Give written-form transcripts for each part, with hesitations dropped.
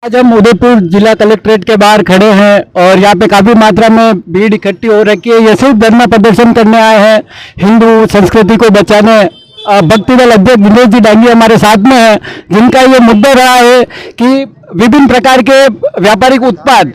आज हम उदयपुर जिला कलेक्ट्रेट के बाहर खड़े हैं और यहाँ पे काफी मात्रा में भीड़ इकट्ठी हो रखी है। ये सिर्फ धरना प्रदर्शन करने आए हैं हिंदू संस्कृति को बचाने। भक्ति दल अध्यक्ष दिनेश जी डांगी हमारे साथ में है, जिनका ये मुद्दा रहा है कि विभिन्न प्रकार के व्यापारिक उत्पाद,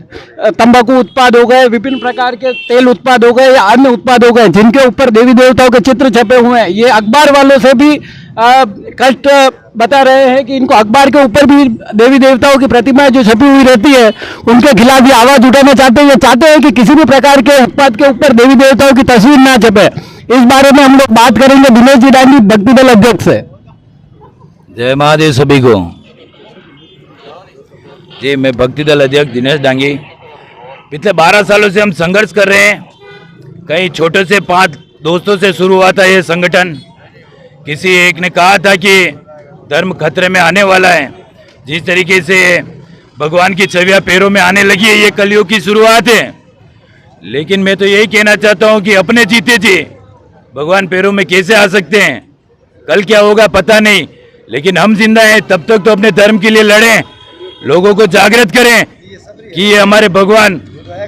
तंबाकू उत्पाद हो गए, विभिन्न प्रकार के तेल उत्पाद हो गए या अन्य उत्पाद हो गए, जिनके ऊपर देवी देवताओं के चित्र छपे हुए हैं। ये अखबार वालों से भी कष्ट बता रहे हैं कि इनको अखबार के ऊपर भी देवी देवताओं की प्रतिमाएं जो छपी हुई रहती है उनके खिलाफ ये आवाज उठाना चाहते हैं। ये चाहते हैं कि किसी भी प्रकार के उत्पाद के ऊपर देवी देवताओं की तस्वीर ना छपे। इस बारे में हम लोग बात करेंगे दिनेश जी डांगी, भक्ति दल अध्यक्ष से। जय महादेव सभी को। जी, मैं भक्ति दल अध्यक्ष दिनेश डांगी। पिछले 12 सालों से हम संघर्ष कर रहे हैं। कई छोटे से 5 दोस्तों से शुरू हुआ था ये संगठन। किसी एक ने कहा था कि धर्म खतरे में आने वाला है। जिस तरीके से भगवान की छवियां पैरों में आने लगी है, ये कलयुग की शुरुआत है। लेकिन मैं तो यही कहना चाहता हूं कि अपने जीते जी भगवान पैरों में कैसे आ सकते हैं। कल क्या होगा पता नहीं, लेकिन हम जिंदा हैं तब तक तो अपने धर्म के लिए लड़ें, लोगों को जागृत करें कि ये हमारे भगवान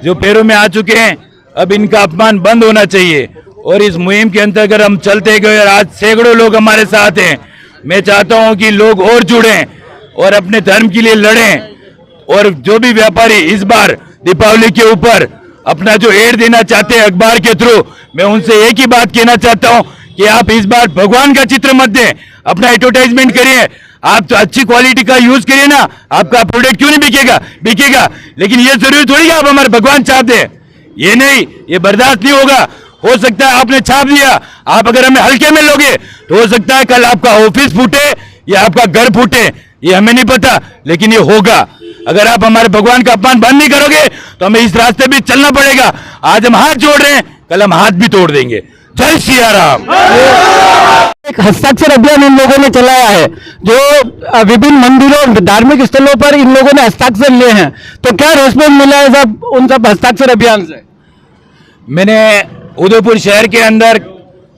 जो पैरों में आ चुके हैं, अब इनका अपमान बंद होना चाहिए। और इस मुहिम के अंतर्गत हम चलते गए और आज सैकड़ों लोग हमारे साथ हैं। मैं चाहता हूं कि लोग और जुड़ें और अपने धर्म के लिए लड़ें। और जो भी व्यापारी इस बार दीपावली के ऊपर अपना जो एड देना चाहते हैं अखबार के थ्रू, मैं उनसे एक ही बात कहना चाहता हूं कि आप इस बार भगवान का चित्र मत दें, अपना एडवर्टाइजमेंट करिए। आप तो अच्छी क्वालिटी का यूज करिए ना, आपका प्रोडक्ट क्यों नहीं बिकेगा। लेकिन ये जरूरी थोड़ी है आप हमारे भगवान छाप दें। ये नहीं, ये बर्दाश्त नहीं होगा। हो सकता है आपने छाप दिया, आप अगर हमें हल्के में लोगे तो हो सकता है कल आपका ऑफिस फूटे या आपका घर फूटे, ये हमें नहीं पता, लेकिन ये होगा। अगर आप हमारे भगवान का अपमान बंद नहीं करोगे तो हमें इस रास्ते भी चलना पड़ेगा। आज हम हाथ जोड़ रहे हैं, कल हम हाथ भी तोड़ देंगे। जय सिया राम। एक हस्ताक्षर अभियान इन लोगों ने चलाया है, जो विभिन्न मंदिरों धार्मिक स्थलों पर इन लोगों ने हस्ताक्षर लिए हैं। तो क्या रिस्पॉन्स मिला है सब उन सब हस्ताक्षर अभियान से? मैंने उदयपुर शहर के अंदर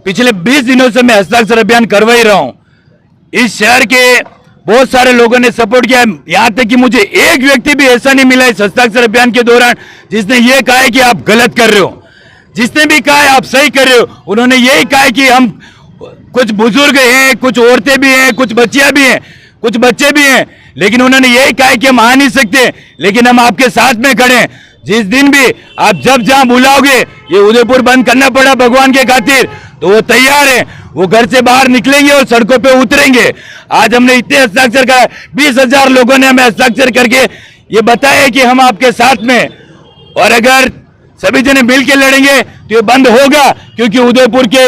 पिछले 20 दिनों से मैं हस्ताक्षर अभियान करवा ही रहा हूं। इस शहर के बहुत सारे लोगों ने सपोर्ट किया। यहां तक कि मुझे एक व्यक्ति भी ऐसा नहीं मिला इस हस्ताक्षर अभियान के दौरान जिसने ये कहा है कि आप गलत कर रहे हो। जिसने भी कहा है आप सही कर रहे हो, उन्होंने यही कहा है कि हम कुछ बुजुर्ग हैं, कुछ औरतें भी हैं, कुछ बच्चियां भी हैं, कुछ बच्चे भी हैं, लेकिन उन्होंने यही कहा है कि हम आ नहीं सकते, लेकिन हम आपके साथ में खड़े हैं। जिस दिन भी आप जब जहां बुलाओगे, ये उदयपुर बंद करना पड़ा भगवान के खातिर, तो वो तैयार है। वो घर से बाहर निकलेंगे और सड़कों पे उतरेंगे। आज हमने इतने हस्ताक्षर का 20,000 लोगों ने हमें हस्ताक्षर करके ये बताया कि हम आपके साथ में, और अगर सभी जने मिल के लड़ेंगे तो ये बंद होगा। क्योंकि उदयपुर के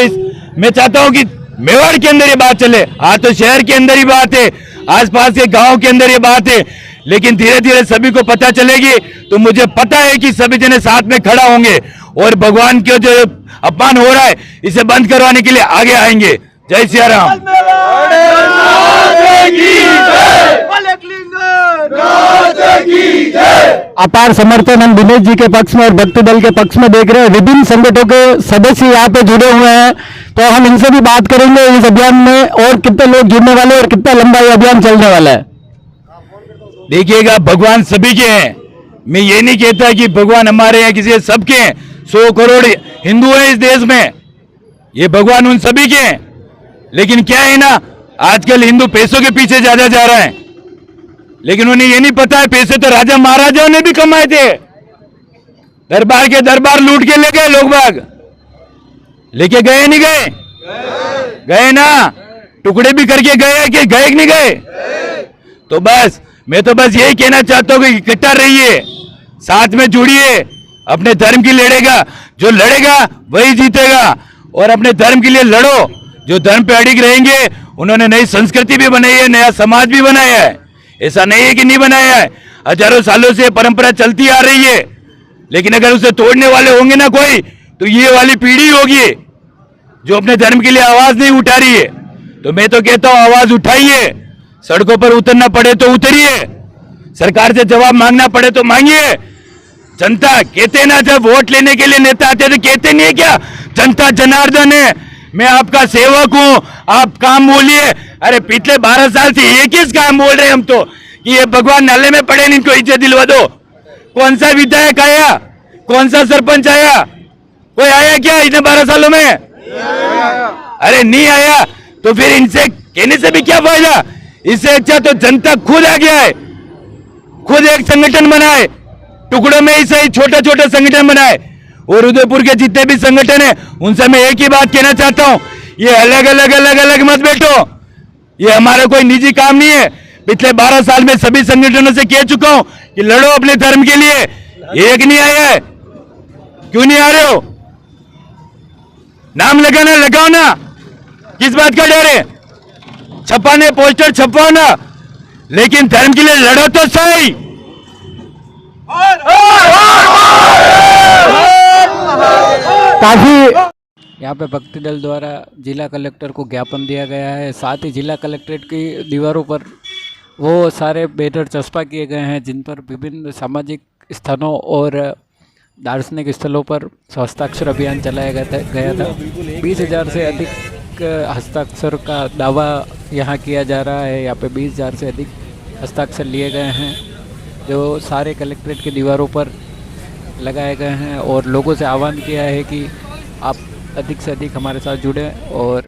मैं चाहता हूं कि मेवाड़ के अंदर ये बात चले। आज तो शहर के अंदर ही बात है, आसपास के गांव के अंदर ये बात है, लेकिन धीरे धीरे सभी को पता चलेगी। तो मुझे पता है कि सभी जने साथ में खड़ा होंगे और भगवान के जो अपमान हो रहा है इसे बंद करवाने के लिए आगे आएंगे। जय सिया राम। अपार समर्थन हम दिनेश जी के पक्ष में और भक्ति दल के पक्ष में देख रहे हैं। विभिन्न संगठनों के सदस्य यहाँ पे जुड़े हुए हैं, तो हम इनसे भी बात करेंगे इस अभियान में और कितने लोग जुड़ने वाले और कितना लंबा ये अभियान चलने वाला है। देखिएगा, भगवान सभी के हैं। मैं ये नहीं कहता कि भगवान हमारे हैं, किसी सबके हैं। 100 करोड़ हिंदू हैं इस देश में, ये भगवान उन सभी के हैं। लेकिन क्या है ना, आजकल हिंदू पैसों के पीछे ज्यादा जा रहा है, लेकिन उन्हें ये नहीं पता है पैसे तो राजा महाराजाओं ने भी कमाए थे। दरबार के दरबार लूट के ले गए लोग बाग, लेके गए नहीं गए ना, टुकड़े भी करके गए कि गए नहीं गए। तो बस मैं तो बस यही कहना चाहता हूँ कि इकट्ठा रहिए, साथ में जुड़िए, अपने धर्म की लड़ेगा जो लड़ेगा वही जीतेगा। और अपने धर्म के लिए लड़ो। जो धर्म पे अड़िग रहेंगे उन्होंने नई संस्कृति भी बनाई है, नया समाज भी बनाया है। ऐसा नहीं है कि नहीं बनाया है, हजारों सालों से परंपरा चलती आ रही है। लेकिन अगर उसे तोड़ने वाले होंगे ना कोई, तो ये वाली पीढ़ी होगी जो अपने धर्म के लिए आवाज नहीं उठा रही है। तो मैं तो कहता हूं आवाज उठाइए, सड़कों पर उतरना पड़े तो उतरिए, सरकार से जवाब मांगना पड़े तो मांगिए। जनता कहते ना, जब वोट लेने के लिए नेता आते तो कहते नहीं है क्या, जनता जनार्दन है, मैं आपका सेवक हूं, आप काम बोलिए। अरे पिछले 12 साल से एक ही काम बोल रहे हैं हम तो कि ये भगवान नाले में पड़े, इनको इज्जत दिलवा दो। कौन सा विधायक आया, कौन सा सरपंच आया, कोई आया क्या इतने 12 सालों में? अरे नहीं आया, तो फिर इनसे कहने से भी क्या फायदा? इससे अच्छा तो जनता खुद आ गया है, खुद एक संगठन बनाए, टुकड़ों में ही सही छोटा छोटा संगठन बनाए। और उदयपुर के जितने भी संगठन है उनसे मैं एक ही बात कहना चाहता हूं, ये अलग अलग मत बैठो, ये हमारा कोई निजी काम नहीं है। पिछले 12 साल में सभी संगठनों से कह चुका हूं कि लड़ो अपने धर्म के लिए। एक नहीं आया है, क्यों नहीं आ रहे हो? नाम लगाना लगाओ ना, किस बात का डर है? छपाने पोस्टर छपवाओ ना, लेकिन धर्म के लिए लड़ो तो सही। काफी यहाँ पे भक्ति दल द्वारा जिला कलेक्टर को ज्ञापन दिया गया है। साथ ही जिला कलेक्ट्रेट की दीवारों पर वो सारे बैनर चस्पा किए गए हैं जिन पर विभिन्न सामाजिक स्थानों और दार्शनिक स्थलों पर हस्ताक्षर अभियान चलाया गया था। 20,000 से अधिक हस्ताक्षर का दावा यहाँ किया जा रहा है। यहाँ पे 20,000 से अधिक हस्ताक्षर लिए गए हैं जो सारे कलेक्ट्रेट की दीवारों पर लगाए गए हैं और लोगों से आह्वान किया है कि आप अधिक से अधिक हमारे साथ जुड़ें और